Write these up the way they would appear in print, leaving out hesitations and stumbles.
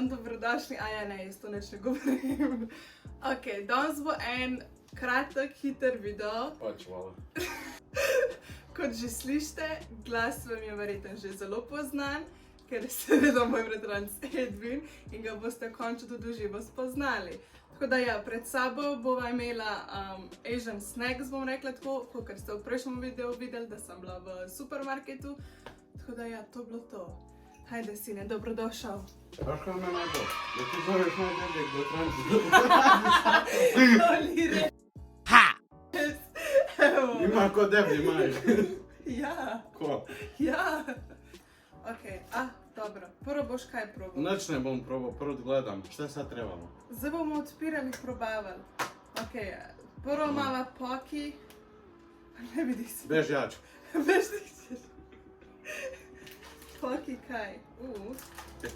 Dobrodošli, a ja ne, jaz to neč ne govorim. Ok, danes bo en kratek, hiter video. Pač, hvala. Kot že slište, glas vam je verjetno že zelo poznan, ker je seveda moj bratranec Edwin in ga boste končno tudi živo spoznali. Tako da ja, pred sabo bova imela Asian snacks, bom rekla tako, kot ste v prejšnjem videu videli, da sem bila v supermarketu. Tako da ja, to je bilo to. Hajde, sine, dobrodošel. Znaš kaj me najbolj? Da ti zoveš najdebljeg bratranca. Ha! Evo. Ima ko deblji maj. Ja. Ko? Ja. Ok, dobro. Prvo boš kaj probal? Nič ne bom probal, prvo gledam. Šta sad trebamo? Zdaj bomo odpirali, probavali. Ok, prvo mala poki. Ne vidi se. Bež jač. Bež ti ćeš. Poki kaj?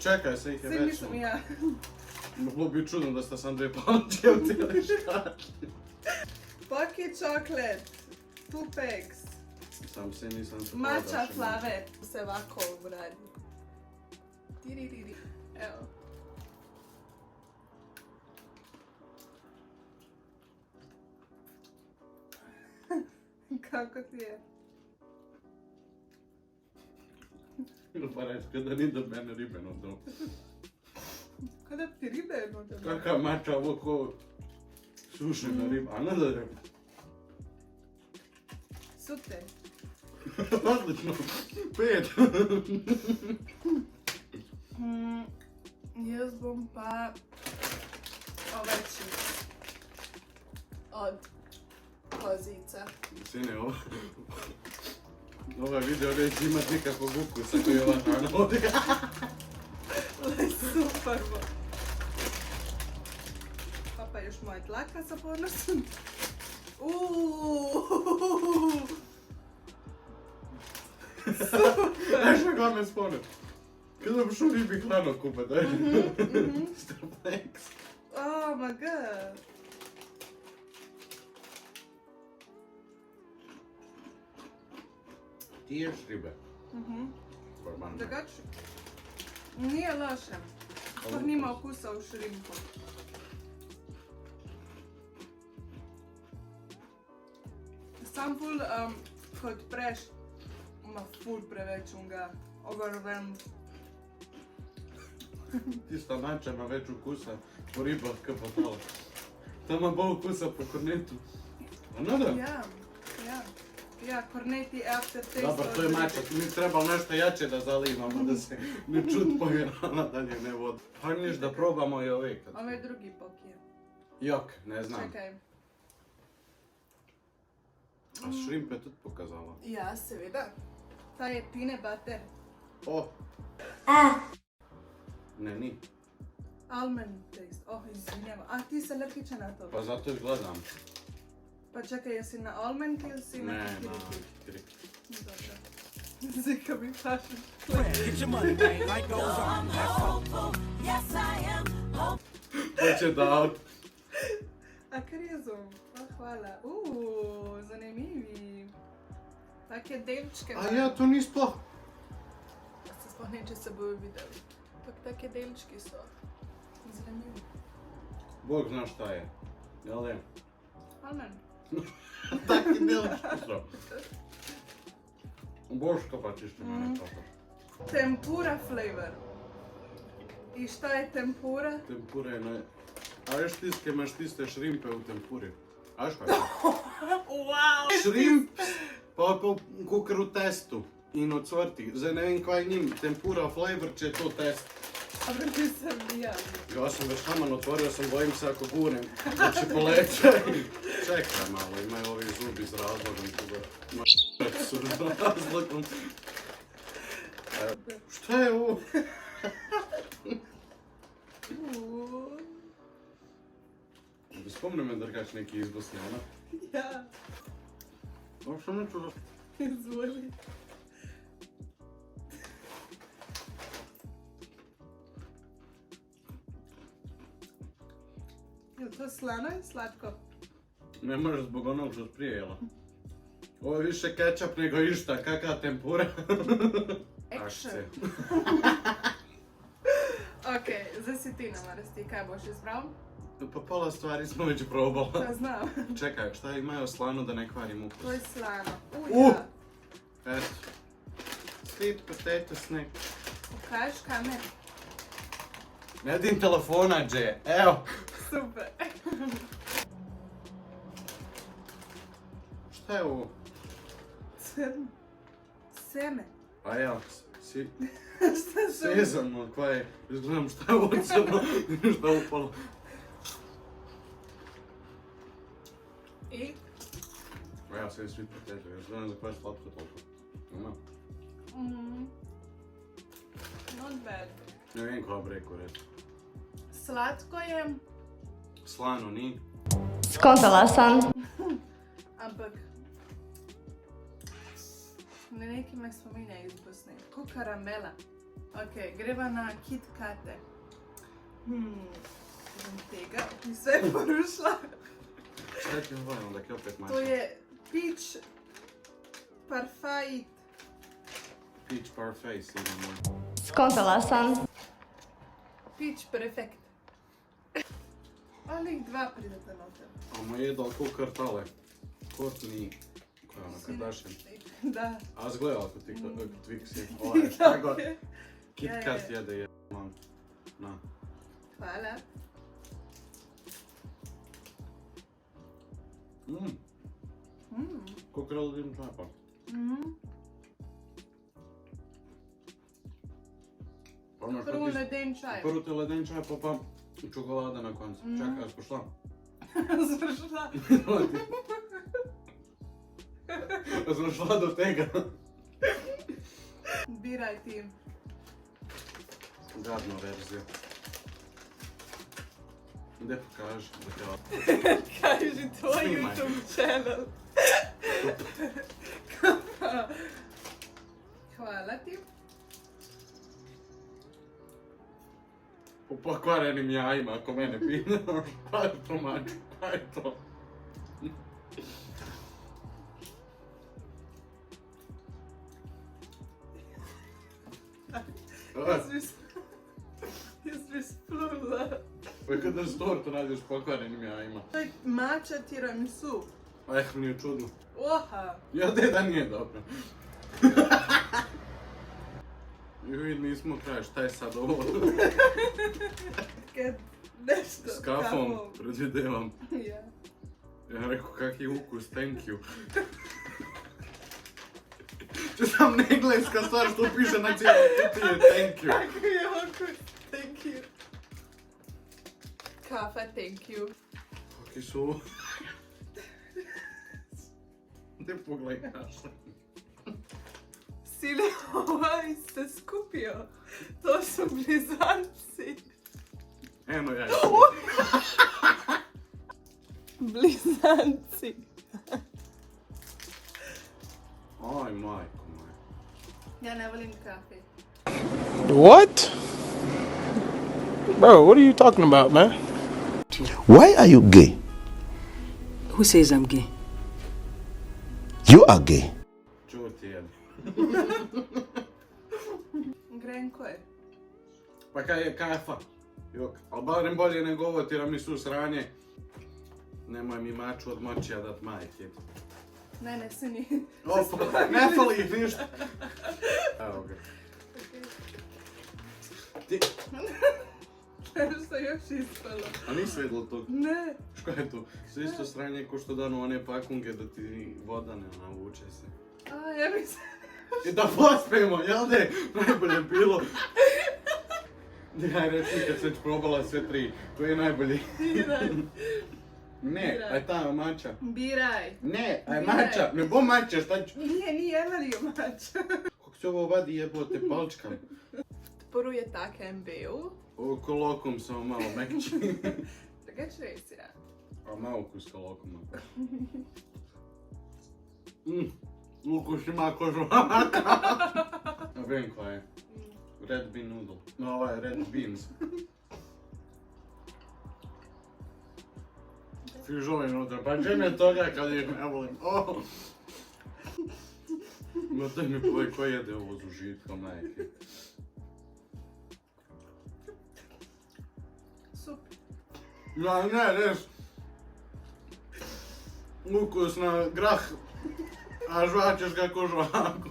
Čekaj, se ih je Svi večno. mislim ja. Bilo bi čudno da sta sam dve palače u cijeli škatli. Poki chocolate. Tupex. Sam se nisam se Matcha flave. Se ovako uradi. Tiri. Evo. Kako ti je? Ili pa reći, kada ni do mene ribe na dom. Kada bi ti ribe jedno da da? Kaka mača ovo ko sušena riba, a ne da je. Super. Odlično, 5. Jaz bom pa oveči od kozica. Sine, ovaj video neće imat nikakvog ukusa koji je ova hrana ovdje. Super bo. Pa još moja tlaka sa ponosom. Znaš kako me spone? Kada biš u ribi hranu kupat, daj. Straplex. Oh my god. Ti ješ ribe? Normalno. Drugače, nije loše. Sploh nima okusa u šrimpu. Sam ful, ko odpreš, ima ful preveč unga overwhelm. Tista mača ima več ukusa po ribah, kot pa tole. Ta ima bolj ukusa po kornetu. A ne da? Ja, korneti aftertaste. Dobro, to je mača, mi treba nešto jače da zalimamo, da se ne čut povjerana dalje ne vodi. Hrniš da probamo i ove kad... Ovo je drugi pokije. Jok, ne znam. Čekaj. A šrimp je tudi pokazala. Ja, seveda. Ta je peanut butter. O! Ne, ni. Almond taste. Oh, izvinjavam. A ti si alergičan na to? Pa zato još gledam. Pa čekaj, jesi na almond ili si na Ne, na kikiriki? kikiriki. Dobro. Zika mi paši. Get your money, man. Life goes on. Yes, I am. Hoće da out. A kar je zoom? Oh, hvala. Zanimljivi. Take delčke. A ja, to ni sploh. Se sploh neče se bojo videli. Take delčki so. Zanimljivi. Bog zna šta je. Jel je? Almond. Taki delički su. Boška pa čisto mene kapaš. Tempura flavor. I šta je tempura? Tempura je naj... A veš tiske imaš tiste šrimpe u tempuri. A veš kaj je? Wow! Šrimp pa kukar u testu. In ocvrti. Zdaj ne vem kaj njim. Tempura flavor će to test. A vrti sam ja. Ja sam već taman otvorio sam, bojim se ako gurem da će poleće. Čekaj malo, imaju ovi zubi s razlogom koga. Ma s razlogom. Šta je ovo? Spomni me drgač neki iz Bosne, ona? Ja. Ovo što neću da... Izvoli. Je to slano ili slatko? Ne može zbog onog što si prije jela. Ovo je više kečap nego išta, kakva tempura. Action. Ok, zdaj si ti namrsti, kaj boš izbral? Pa pola stvari smo već probala. Ja znam. Čekaj, šta imaju slano da ne kvarim ukus? To je slano. Ja. Eto. Sweet potato snack. Pokaž kamer. Ne dim telefona, Dže, evo. Super. Šta je ovo? Seme. Ajax, Šta se... sezamno, koja je, izgledam šta je ovo crno, šta je upalo. I? Ja sam je sweet potato, ja znam za koja je slatko toliko. Ima? Not bad. Ne vidim koja bi rekao reći. Slatko je, Slano, ni? Skontala sam. ampak na neki me spominja iz Bosne. Ko karamela. Ok, greva na Kit Kate. Idem tega i sve je porušila. Šta ti je ovo, onda je opet mačka? To je Peach Parfait. Peach parfait, sine moj. Skontala sam. Peach Perfect. Ali ih dva pridete noter. A ma jedal ko kartale. Courtney, koja je ona Kardashian. Da. A zgledala kod Twix je. Ovaj, šta god. Kit Ja, Kat ja. jede je. Na. Hvala. Ko kralodin čapa. Prvo leden čaj. Prvo ti leden čaj, pa čokolada na koncu. Čakaj, ja spošla. Zvršila. Ja sam šla do tega. Biraj ti. Gadna verzija. Gdje pokaži da te ovo. Kaži tvoj Snimaj. YouTube channel. Hvala ti. Po pokvarenim jajima, ako mene pita. Pa je to maču, pa je to. Jesi splula. Pa je kada s tortu radiš s pokvarenim jajima. To je mača tiramisu. Mi je čudno. Oha. Ja da nije dobro. Joj, nismo kraj, šta je sad ovo? Kad nešto. S kafom, predvidevam. Ja. Ja rekao, kak je ukus, thank you. Če sam na engleska stvar što piše na cijelom kutiji je thank you. Kako je okus? Thank you. Kafa, thank you. Kaki su ovo? Ne pogledaj kaša. Sile, ovaj se skupio. To su blizanci. Eno ja. Blizanci. Aj, majko moja. Ja ne volim kafe. What? Bro, what are you talking about, man? Why are you gay? Who says I'm gay? You are gay. Čuti jedan. Grenko je. Pa kaj je kafa? Jok, ali barem bolje nego ovo tiramisu sranje. Nemoj mi maču od močija dat majke. Ne, se ni. Opa, ne fali ih ništa. Evo ga. Ti, Što je još ispalo? a nisi vidjela to? Ne. Što je to? Sve isto sranje ko što danu one pakunge da ti voda ne navuče se. A, ja mislim... I da pospemo, jel de? Najbolje bilo. Daj reci kad se probala sve tri, to je najbolji. Biraj. Ne, aj ta mača. Biraj. Ne, aj Biraj. mača, ne bo mača, šta ću? Nije Evelio mača. Kako se ovo vadi jebote palčkam? Prvo je takem bil. Ovo kolokom samo malo mekči. Drugače res je. A malo ukus kolokoma. Ukus ima kožovaka. A vem koja je. Red bean noodle. No, ovo je red beans. fižole unutra, pa čeme toga kad ih ne volim. Oh. No daj mi povej ko jede ovo s užitkom, majke. Super. Ja, ne, res. Ukus na grah, a žvačeš kako žvaku.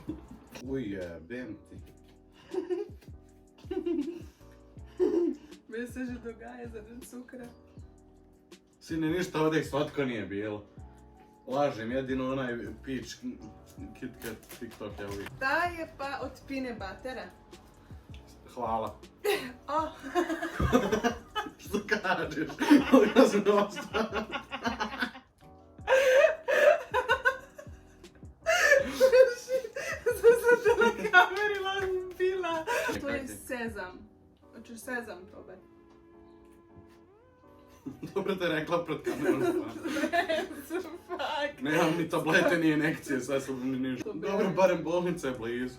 Ujebem ti. Meni se že dogaja zaradi cukra. Sine, ništa ovdje slatko nije bilo. Lažem, jedino onaj pić KitKat TikTok je uvijek. Ta je pa od peanut buttera. Hvala. Oh. Što kažeš? Ja sam ostao. Sam na kameri bila. To je sezam. Hoćeš sezam probati? Dobro te rekla pred kamerom. Fuck. Nemam ni tablete ni injekcije, sad su mi ništa. Dobro, barem bolnica je blizu.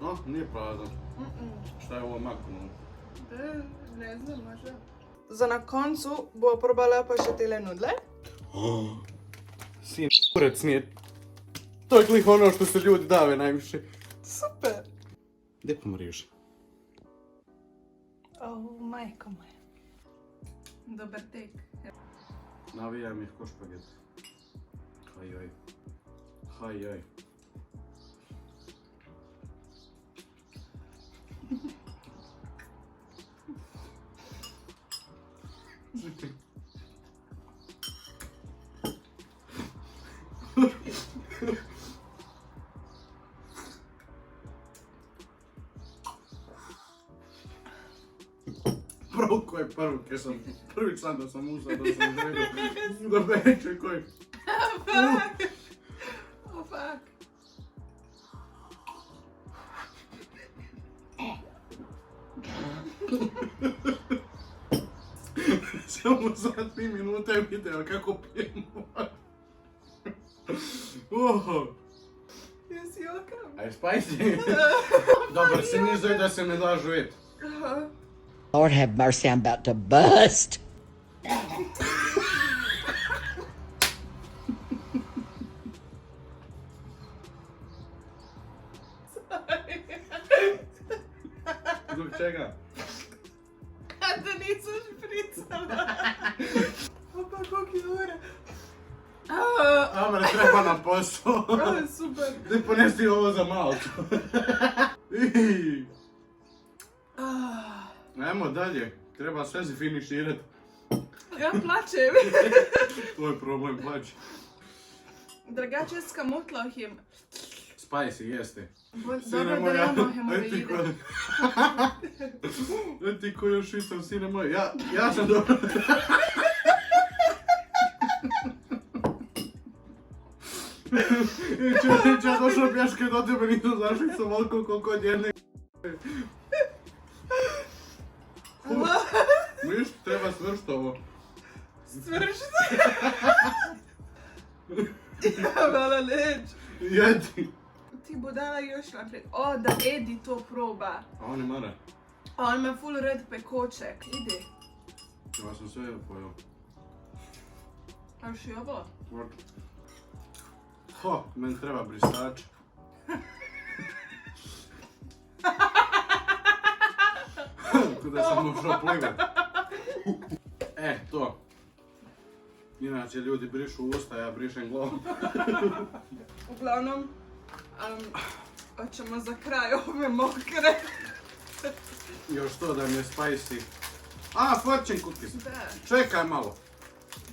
O, nije prazan. Šta je ovo maknuo? Ne znam, možda. Za na koncu bo probala pa še tele nudle. Sin, kurec nije. To je klih ono što se ljudi dave najviše. Super. Gdje pomriš? Oh, majko moja. Dobar tek. Navijam ih ko špaget. Hajoj. Hajoj. Prvo koje paruke sam, prvi san da sam uzao, da sam želio, da veće koji. Oh, fuck. Samo za 3 minute video kako pijem vodu. Oh. Jesi okam? Aj, spicy. Dobar si nizoj da se ne da žujet. Lord have mercy, I'm about to bust. Zbog čega? A da nisam špricala. Opa, koliko je ura. Amre, treba na posao. Super. Gdje ponesti ovo za Maltu. Ajmo dalje, treba sve si finiširat. Ja plačem. Tvoj problem, plaći. Drugače skamutlah jim. Spicy, jeste. Dobro da imamo hemoroide. Ti ko još išao, sine moj. Ja sam dobro. Če ja došao pješke do tebe, nisam zašao sam ovoliko koliko od jedne. Viš, treba svršt ovo. Svršiti? Ja, vala leč. Jedi. Ti budala još naprijed. O, da Edi to proba. A on ne mara. A on ima full red pekoček. Ide. Ja sam sve pojel. A još i ovo? Ho, meni treba bristač. Kuda sam ušao plivat. To. Inače ljudi brišu usta, ja brišem glavu. Uglavnom, hoćemo za kraj ove mokre. Još to da mi je spicy. A, fortune cookies. Da, Čekaj malo.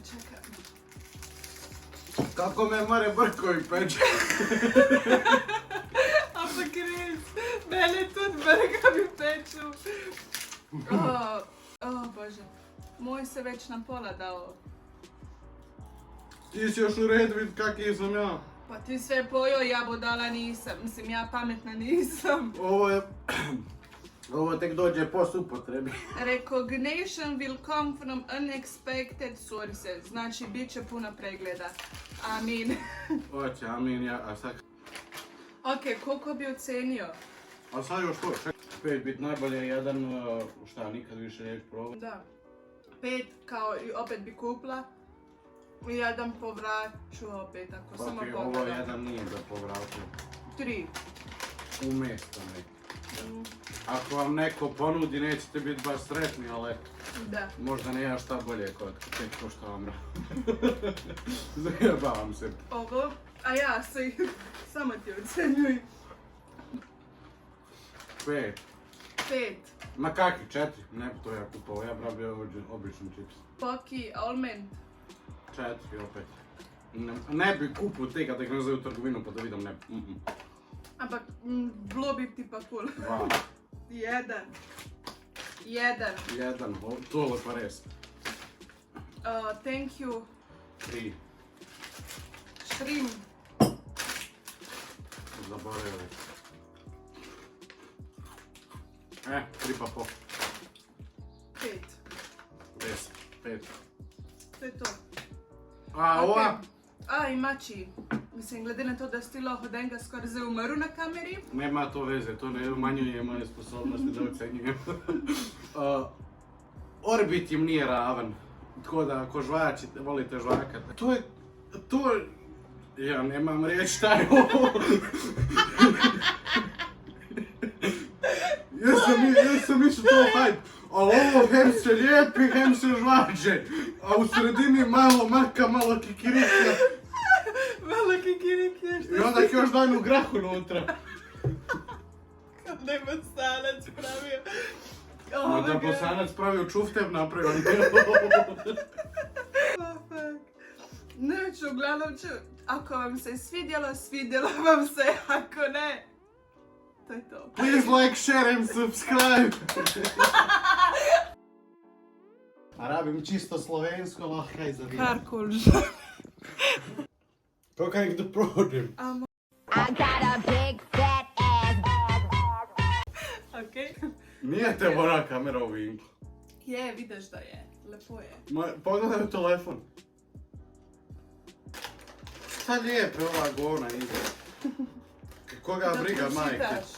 čekaj. Kako me Mare Brkovi peče. A pa Kris, mene tu brkovi peču. O Bože, moj se već na pola dao. Ti si još u redu, vid kakvi sam ja. Pa ti sve pojao, ja budala nisam. Mislim, ja pametna nisam. Ovo tek dođe post upotrebi. Recognition will come from unexpected sources. Znači, bit će puno pregleda. Amin. Oće, amin, ja, a sad... Ok, koliko bi ocenio? A sad još to, čekaj. 5 biti najbolje, jedan šta nikad više neću probati. Da. 5 kao i opet bi kupila. I jedan povraću opet ako samo Pa ovo pogledam. jedan nije da povratim. 3. Umjesto neki. Ako vam neko ponudi, nećete biti baš sretni, ali Da. možda nema šta bolje kod ko što vam radim. Zajebavam se. Ovo, a ja se samo ti ocenjuj. 5. 5. Ma kakvi, 4? Ne bi to ja kupovao, ja pravio obični čips. Poki, almond. 4 opet. Ne bi kupio te kad ih ne zove u trgovinu pa da vidim, ne. Ampak, bilo bi ti pa cool. 2. 1. 1. 1, to je pa res. Thank you. 3. Shrimp. Zaboravili. 3 pa po. 5. 10. 5. To je to. A ova? A, i mači. Mislim, glede na to da si Hodenga skoraj zdaj umrl na kameri. Nema to veze, to ne umanjuje moje sposobnosti da ocenjujem. Orbit im nije ravan. Tako da ako žvačite, volite žvakat. To je... Ja nemam riječ šta je ovo. Ja sam mislio to hype. Ali ovo hem se lijepi, hem se žvače. A u sredini malo maka, malo kikirika. Malo kikiriki je što I onda još dajnu grahu unutra. da je bosanac pravio. Ma da bosanac pravio čuftev napravio. Oh, fuck. Neću, uglavnom ću, ako vam se svidjelo, svidjelo vam se, ako ne, to je to. Please like, share and subscribe. A rabim čisto slovensko, lahkaj za video. Karkul. To kaj da prođem. I got a big fat ass. Okej. Nije te mora kamera u vinklu. Je, vidiš da je, lepo je. Pogledaj u telefon. Šta lijepe ova govna iza. Koga briga majke. pročitaš.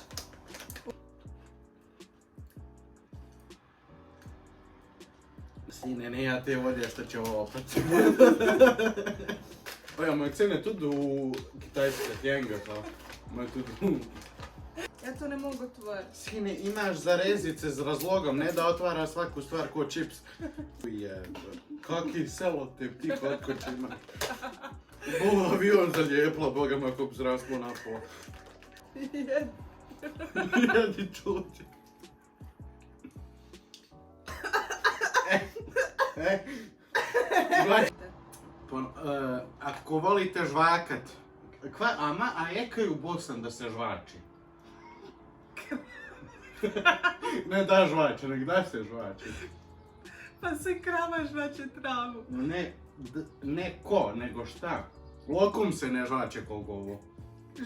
Sine, ne ja te volje što će ovo opet. Oja, moje cene tudu u kitajske tjenga, kao. Moje tudu. Ja to ne mogu otvoriti. Sine, imaš zarezice s razlogom, ne da otvara svaku stvar ko čips. Jebe, kaki selotip ti kod kočima. Bolo avion zalijepla, boga me ako bi zraslo na pola. Jedi čuči. Ako volite žvakat, a ekaju Bosan da se žvači? Ne da žvače, nek da se žvači. Pa se krava žvače travu. Ne ko, nego šta? Lokum se ne žvače koliko ovo.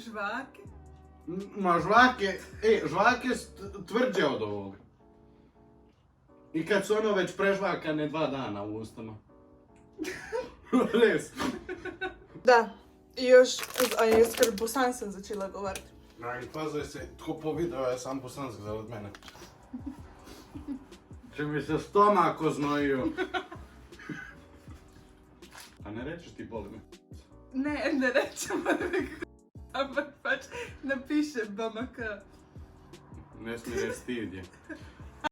Žvake? Ma žvake tvrđe od ovoga. I kad su ono već prežvakane 2 dana u ustama. Res. Da. I još, a je skoro bosan sam začela govoriti. Aj, pazaj se, tko po video je sam bosansk za od mene. Če mi se stomak oznojio. A ne rečeš ti boli me? Ne rečemo ampak pač napiše BMK. Ne smije stidje.